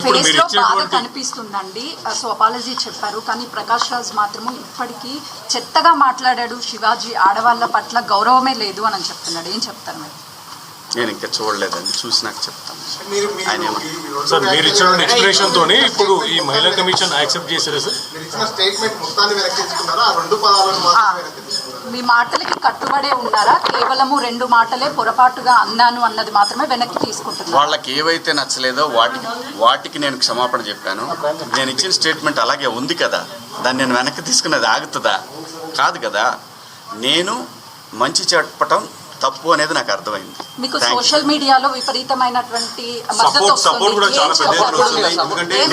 Face లో బాగా కనిపిస్తుందండి. సో అపాలజీ చెప్పారు, కానీ ప్రకాష్ రాజ్ మాత్రము ఇప్పటికీ చెత్తగా మాట్లాడాడు. శివాజీ ఆడవాళ్ళ పట్ల గౌరవమే లేదు అని చెప్తున్నాడు. ఏం చెప్తారు మీరు? నేను ఇంకా చూడలేదండి, చూసి నాకు చెప్తాను. సార్ మీరు ఇచ్చిన ఎక్స్ప్లెనేషన్ తోనే ఇప్పుడు ఈ మహిళా కమిషన్ యాక్సెప్ట్ చేశారు సార్. మీ మాటలకి కట్టుబడే ఉన్నారా? కేవలము 2 మాటలే పొరపాటుగా అన్నాను అన్నది మాత్రమే వెనక్కి తీసుకుంటున్నారు. వాళ్ళకి ఏవైతే నచ్చలేదో వాటికి నేను క్షమాపణ చెప్పాను. నేను ఇచ్చిన స్టేట్మెంట్ అలాగే ఉంది కదా, దాన్ని నేను వెనక్కి తీసుకున్నది ఆగుతుందా? కాదు కదా. నేను మంచి చెప్పటం తప్పు అనేది నాకు అర్థమైంది. మీకు సోషల్ మీడియాలో విపరీతమైనటువంటి సపోర్ట్ కూడా చాలా పెద్ద.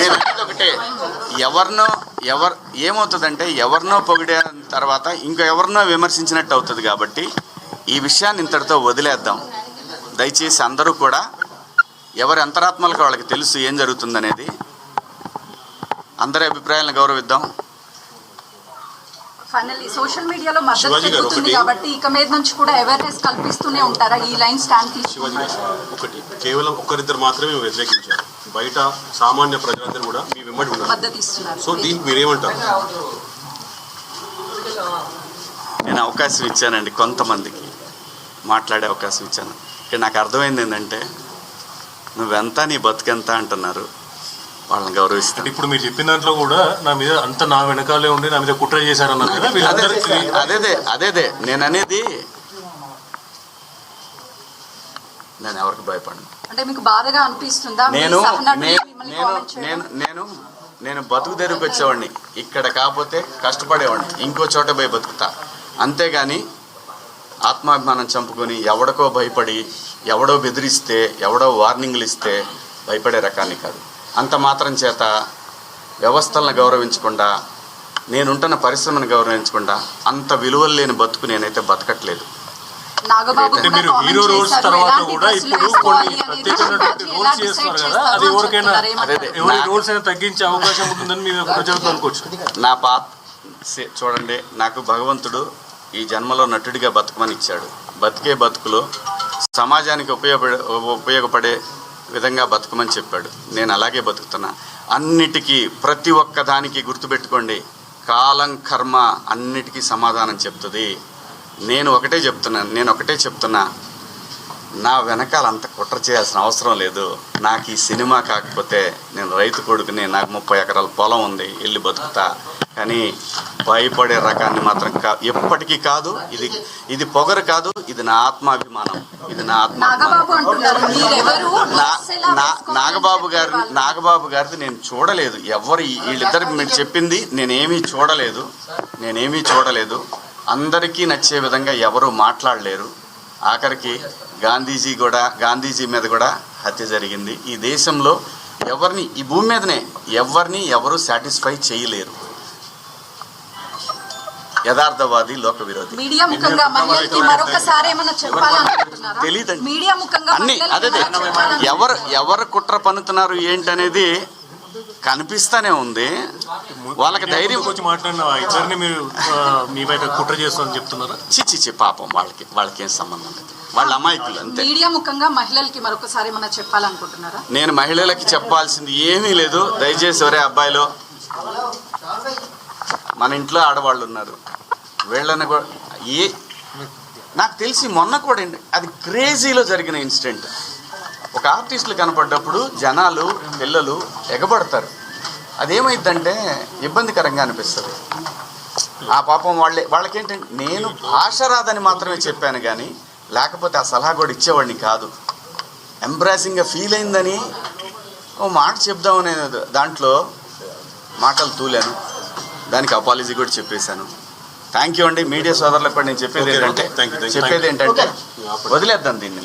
నేను ఒకటే, ఏమవుతుందంటే ఎవరినో పొగిడే తర్వాత ఇంకా ఎవరినో విమర్శించినట్టు అవుతుంది. కాబట్టి ఈ విషయాన్ని ఇంతటితో వదిలేద్దాం. దయచేసి అందరూ కూడా ఎవరి అంతరాత్మలకు వాళ్ళకి తెలుసు ఏం జరుగుతుందనేది. అందరి అభిప్రాయాలను గౌరవిద్దాం. ఫైనల్లీ సోషల్ మీడియాలో మద్దతు పెరుగుతుంది కాబట్టి ఇక మీద నుంచి కూడా అవేర్నెస్ కల్పిస్తూనే ఉంటారా? ఈ లైన్ స్టాండ్ తీసుకుని ఒకటి కేవలం ఒక్కరిద్దరు మాత్రమే వ్యతిరేకించారు, బయట సామాన్య ప్రజలందరూ కూడా మీ వెంబడి ఉన్నారు, మద్దతు ఇస్తున్నారు. సో దీనికి మీరేమంటారు? నేను అవకాశం ఇచ్చానండి, కొంతమందికి మాట్లాడే అవకాశం ఇచ్చాను. ఇక్కడ నాకు అర్థమైంది ఏంటంటే నువ్వెంత నీ బతుకెంత అంటున్నారు, వాళ్ళని గౌరవిస్తాను. ఇప్పుడు మీరు చెప్పిన దాంట్లో కూడా నా మీద అంత నా వెనకాలే ఉండి నా మీద కుట్ర చేశారన్నారు కదా. అదే నేను అనేది. నేను ఎవరికి భయపడను. అంటే మీకు బాధగా అనిపిస్తుందా? నేను బతుకు తెరుకు వచ్చేవాడిని, ఇక్కడ కాకపోతే కష్టపడేవాడిని, ఇంకో చోట పోయి బతుకుతా. అంతేగాని ఆత్మాభిమానం చంపుకొని ఎవడికో భయపడి ఎవడో బెదిరిస్తే ఎవడో వార్నింగ్లు ఇస్తే భయపడే రకాన్ని కాదు. అంత మాత్రం చేత వ్యవస్థలను గౌరవించకుండా, నేనుంటున్న పరిశ్రమను గౌరవించకుండా అంత విలువలు లేని బతుకు నేనైతే బతకట్లేదు. మీరు హీరో రోల్స్ తర్వాత కూడా ఇప్పుడు కొన్ని ప్రత్యేకమైనటువంటి రోల్స్ చేస్తున్నారు కదా, అది ఎవరికైనా ఎవరి రోల్స్ అయినా తగ్గించే అవకాశం ఉంటుందని మీరు ప్రజలకు అనుకోవచ్చు. నా చూడండి, నాకు భగవంతుడు ఈ జన్మలో నటుడిగా బతుకమని ఇచ్చాడు. బతికే బతుకులో సమాజానికి ఉపయోగపడే విధంగా బతుకమని చెప్పాడు. నేను అలాగే బతుకుతున్నా. అన్నిటికీ ప్రతి ఒక్క దానికి గుర్తుపెట్టుకోండి, కాలం కర్మ అన్నిటికీ సమాధానం చెప్తుంది. నేను ఒకటే చెప్తున్నా, నా వెనకాల అంత కుట్ర చేయాల్సిన అవసరం లేదు. నాకు ఈ సినిమా కాకపోతే నేను రైతు కొడుకుని, నాకు 30 ఎకరాల పొలం ఉంది, వెళ్ళి బతుకుతా. కానీ భయపడే రకాన్ని మాత్రం ఎప్పటికీ కాదు. ఇది పొగరు కాదు, ఇది నా ఆత్మాభిమానం. ఇది నా నాగబాబు గారిది నేను చూడలేదు. వీళ్ళిద్దరు మీరు చెప్పింది నేనేమీ చూడలేదు. అందరికీ నచ్చే విధంగా ఎవరు మాట్లాడలేరు. ఆఖరికి గాంధీజీ మీద కూడా హత్య జరిగింది. ఈ దేశంలో ఎవరిని, ఈ భూమి మీదనే ఎవరు సాటిస్ఫై చేయలేరు. యథార్థవాది, లోక విరోధి. తెలీదండి అన్ని. అదే ఎవరు కుట్ర పన్నుతున్నారు ఏంటనేది కనిపిస్తానే ఉంది. వాళ్ళకి ధైర్యం వచ్చి మాట్లాడిన ఇద్దరిని మీరు మీ బయట కుట్ర చేస్తామని చెప్తున్నారా? చిచ్చి పాపం, వాళ్ళకి ఏం సంబంధం లేదు. వాళ్ళ అమాయకులు అంతే. మీడియా ముఖంగా మహిళలకి మరొకసారి ఏమన్నా చెప్పాలనుకుంటున్నారా? నేను మహిళలకి చెప్పాల్సింది ఏమీ లేదు. దయచేసి ఒరే అబ్బాయిలో, మన ఇంట్లో ఆడవాళ్ళు ఉన్నారు, వీళ్ళని కూడా నాకు తెలిసి మొన్న కూడా అది క్రేజీలో జరిగిన ఇన్సిడెంట్. ఒక ఆర్టిస్టులు కనపడ్డప్పుడు జనాలు, పిల్లలు ఎగబడతారు. అదేమైందంటే ఇబ్బందికరంగా అనిపిస్తుంది. ఆ పాపం వాళ్ళకేంటంటే, నేను భాష రాదని మాత్రమే చెప్పాను కానీ లేకపోతే ఆ సలహా కూడా ఇచ్చేవాడిని కాదు. ఎంబ్రాసింగ్గా ఫీల్ అయిందని ఓ మాట చెప్దామనే దాంట్లో మాటలు తూలాను. దానికి అపాలజీ కూడా చెప్పేశాను. థ్యాంక్ యూ అండి. మీడియా సోదరులకు కూడా నేను చెప్పేది ఏంటంటే వదిలేద్దాం దీన్ని.